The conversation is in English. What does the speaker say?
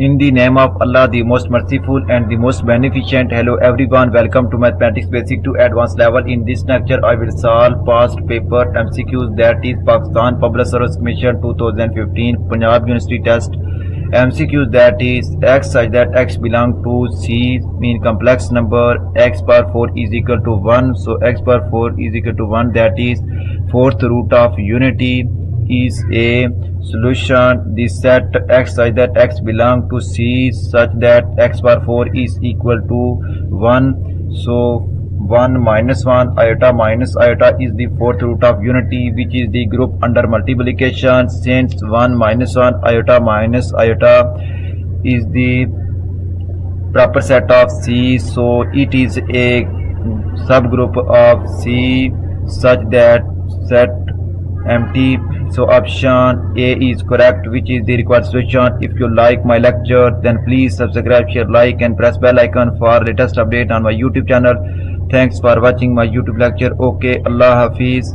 In the name of Allah, the most merciful and the most beneficent. Hello everyone, welcome to Mathematics Basic to Advanced level. In this lecture, I will solve past paper MCQs, that is Pakistan Public Service Commission 2015 Punjab University Test MCQs, that is x such that x belong to C mean complex number, x power 4 is equal to 1. So x power 4 is equal to 1, that is fourth root of unity is a solution. The set x such that x belong to C such that x power 4 is equal to 1. So 1 minus 1 iota minus iota is the fourth root of unity, which is the group under multiplication. Since 1 minus 1 iota minus iota is the proper set of C, so it is a subgroup of C such that set empty. So option A is correct, which is the required solution. If you like my lecture, then please subscribe, share, like and press bell icon for latest update on my YouTube channel. Thanks for watching my YouTube lecture. Okay, Allah Hafiz.